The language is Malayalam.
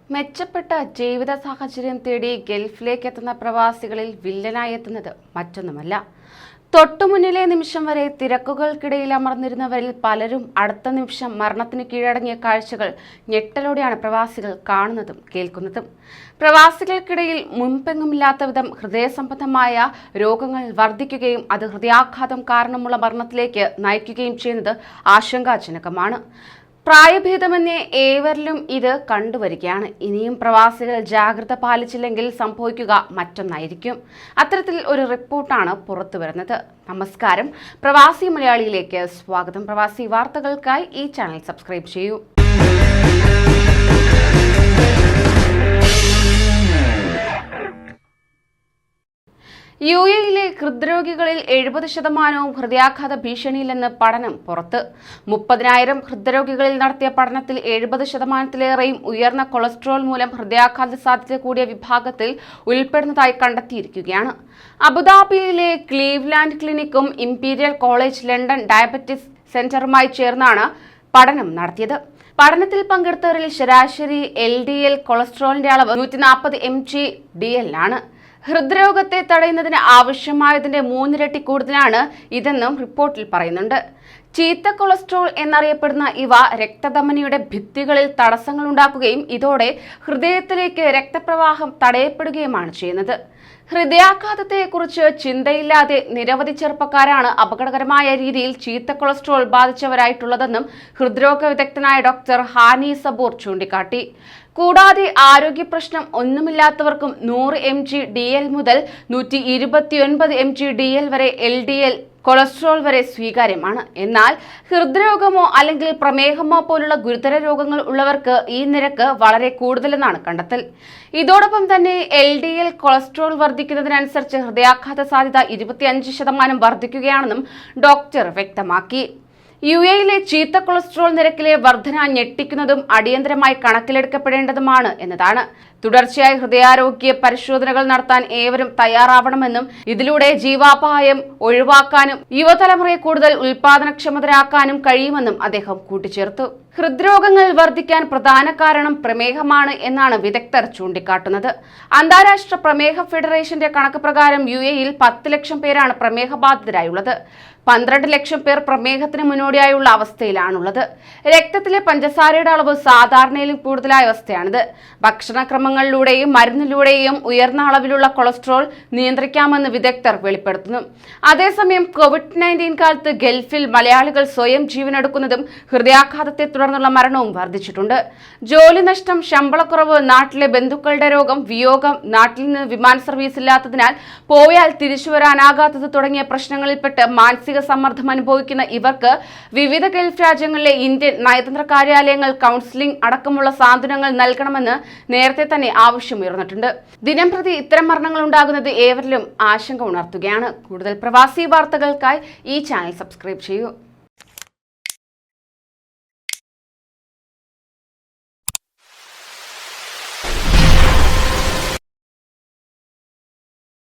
മെച്ചപ്പെട്ട ജീവിത സാഹചര്യം തേടി ഗൾഫിലേക്ക് എത്തുന്ന പ്രവാസികളിൽ വില്ലനായി എത്തുന്നത് മറ്റൊന്നുമല്ല. തൊട്ടുമുന്നിലെ നിമിഷം വരെ തിരക്കുകൾക്കിടയിൽ അമർന്നിരുന്നവരിൽ പലരും അടുത്ത നിമിഷം മരണത്തിന് കീഴടങ്ങിയ കാഴ്ചകൾ ഞെട്ടലോടെയാണ് പ്രവാസികൾ കാണുന്നതും കേൾക്കുന്നതും. പ്രവാസികൾക്കിടയിൽ മുൻപെങ്ങുമില്ലാത്ത വിധം ഹൃദയസംബന്ധമായ രോഗങ്ങൾ വർദ്ധിക്കുകയും അത് ഹൃദയാഘാതം കാരണമുള്ള മരണത്തിലേക്ക് നയിക്കുകയും ചെയ്യുന്നത് ആശങ്കാജനകമാണ്. പ്രായഭേദമന്യേ ഏവരിലും ഇത് കണ്ടുവരികയാണ്. ഇനിയും പ്രവാസികൾ ജാഗ്രത പാലിച്ചില്ലെങ്കിൽ സംഭവിക്കുക മറ്റൊന്നായിരിക്കും. അത്തരത്തിൽ ഒരു റിപ്പോർട്ടാണ് പുറത്തു വരുന്നത്. നമസ്കാരം, പ്രവാസി മലയാളിയിലേക്ക് സ്വാഗതം. പ്രവാസി വാർത്തകൾക്കായി ഈ ചാനൽ സബ്സ്ക്രൈബ് ചെയ്യൂ. യുഎഇയിലെ ഹൃദ്രോഗികളിൽ 70% ഹൃദയാഘാത ഭീഷണിയിലെന്ന് പഠനം പുറത്ത്. 30,000 ഹൃദ്രോഗികളിൽ നടത്തിയ പഠനത്തിൽ 70%-ലേറെയും ഉയർന്ന കൊളസ്ട്രോൾ മൂലം ഹൃദയാഘാത സാധ്യത കൂടിയ വിഭാഗത്തിൽ ഉൾപ്പെടുന്നതായി കണ്ടെത്തിയിരിക്കുകയാണ്. അബുദാബിയിലെ ക്ലീവ്ലാൻഡ് ക്ലിനിക്കും ഇംപീരിയൽ കോളേജ് ലണ്ടൻ ഡയബറ്റിസ് സെന്ററുമായി ചേർന്നാണ് പഠനം നടത്തിയത്. പഠനത്തിൽ പങ്കെടുത്തവരിൽ ശരാശരി LDL കൊളസ്ട്രോളിന്റെ അളവ് 140 mg/dl ആണ്. ഹൃദ്രോഗത്തെ തടയുന്നതിന് ആവശ്യമായതിന്റെ 3 ഇരട്ടി കൂടുതലാണ് ഇതെന്നും റിപ്പോർട്ടിൽ പറയുന്നുണ്ട്. ചീത്ത കൊളസ്ട്രോൾ എന്നറിയപ്പെടുന്ന ഇവ രക്തധമനിയുടെ ഭിത്തികളിൽ തടസ്സങ്ങൾ ഉണ്ടാക്കുകയും ഇതോടെ ഹൃദയത്തിലേക്ക് രക്തപ്രവാഹം തടയപ്പെടുകയുമാണ് ചെയ്യുന്നത്. ഹൃദയാഘാതത്തെക്കുറിച്ച് ചിന്തയില്ലാതെ നിരവധി ചെറുപ്പക്കാരാണ് അപകടകരമായ രീതിയിൽ ചീത്ത കൊളസ്ട്രോൾ ബാധിച്ചവരായിട്ടുള്ളതെന്നും ഹൃദ്രോഗ വിദഗ്ധനായ ഡോക്ടർ ഹാനി സബൂർ ചൂണ്ടിക്കാട്ടി. കൂടാതെ ആരോഗ്യ പ്രശ്നം ഒന്നുമില്ലാത്തവർക്കും 100 mg/dl മുതൽ 129 mg/dl വരെ LDL കൊളസ്ട്രോൾ വരെ സ്വീകാര്യമാണ്. എന്നാൽ ഹൃദ്രോഗമോ അല്ലെങ്കിൽ പ്രമേഹമോ പോലുള്ള ഗുരുതര രോഗങ്ങൾ ഉള്ളവർക്ക് ഈ നിരക്ക് വളരെ കൂടുതലെന്നാണ് കണ്ടെത്തൽ. ഇതോടൊപ്പം തന്നെ LDL കൊളസ്ട്രോൾ വർദ്ധിക്കുന്നതിനനുസരിച്ച് ഹൃദയാഘാത സാധ്യത 25% വർദ്ധിക്കുകയാണെന്നും ഡോക്ടർ വ്യക്തമാക്കി. യുഎഇയിലെ ചീത്ത കൊളസ്ട്രോൾ നിരക്കിലെ വർധന ഞെട്ടിക്കുന്നതും അടിയന്തരമായി കണക്കിലെടുക്കപ്പെടേണ്ടതുമാണ് എന്നതാണ്. തുടർച്ചയായി ഹൃദയാരോഗ്യ പരിശോധനകൾ നടത്താൻ ഏവരും തയ്യാറാവണമെന്നും ഇതിലൂടെ ജീവാപായം ഒഴിവാക്കാനും യുവതലമുറയെ കൂടുതൽ ഉൽപാദനക്ഷമതരാക്കാനും കഴിയുമെന്നും അദ്ദേഹം കൂട്ടിച്ചേർത്തു. ഹൃദ്രോഗങ്ങൾ വർദ്ധിക്കാൻ പ്രധാന കാരണം പ്രമേഹമാണ് എന്നാണ് വിദഗ്ധർ ചൂണ്ടിക്കാട്ടുന്നത്. അന്താരാഷ്ട്ര പ്രമേഹ ഫെഡറേഷന്റെ കണക്ക് പ്രകാരം യുഎഇയിൽ 10 ലക്ഷം പേരാണ് പ്രമേഹബാധിതരായുള്ളത്. 12 ലക്ഷം പേർ പ്രമേഹത്തിന് മുന്നോടിയായുള്ള അവസ്ഥയിലാണുള്ളത്. രക്തത്തിലെ പഞ്ചസാരയുടെ അളവ് സാധാരണയിലും കൂടുതലായ അവസ്ഥയാണിത്. ഭക്ഷണക്രമങ്ങളിലൂടെയും മരുന്നിലൂടെയും ഉയർന്ന അളവിലുള്ള കൊളസ്ട്രോൾ നിയന്ത്രിക്കാമെന്ന് വിദഗ്ധർ വെളിപ്പെടുത്തുന്നു. അതേസമയം COVID-19 കാലത്ത് ഗൾഫിൽ മലയാളികൾ സ്വയം ജീവനെടുക്കുന്നതും ഹൃദയാഘാതത്തെ തുടർന്നുള്ള മരണവും വർദ്ധിച്ചിട്ടുണ്ട്. ജോലി നഷ്ടം, ശമ്പളക്കുറവ്, നാട്ടിലെ ബന്ധുക്കളുടെ രോഗം, വിയോഗം, നാട്ടിൽ നിന്ന് വിമാന സർവീസ് ഇല്ലാത്തതിനാൽ പോയാൽ തിരിച്ചു വരാനാകാത്തത് തുടങ്ങിയ പ്രശ്നങ്ങളിൽപ്പെട്ട് മാനസിക സമ്മർദ്ദം അനുഭവിക്കുന്ന ഇവർക്ക് വിവിധ ഗൾഫ് രാജ്യങ്ങളിലെ ഇന്ത്യൻ നയതന്ത്ര കാര്യാലയങ്ങൾ കൗൺസിലിംഗ് അടക്കമുള്ള സാന്ത്വനങ്ങൾ നൽകണമെന്ന് നേരത്തെ തന്നെ ആവശ്യമുയർന്നിട്ടുണ്ട്. ദിനംപ്രതി ഇത്തരം മരണങ്ങൾ ഉണ്ടാകുന്നത് ഏവരിലും ആശങ്ക ഉണർത്തുകയാണ്. കൂടുതൽ പ്രവാസി വാർത്തകൾക്കായി ഈ ചാനൽ സബ്സ്ക്രൈബ് ചെയ്യൂ.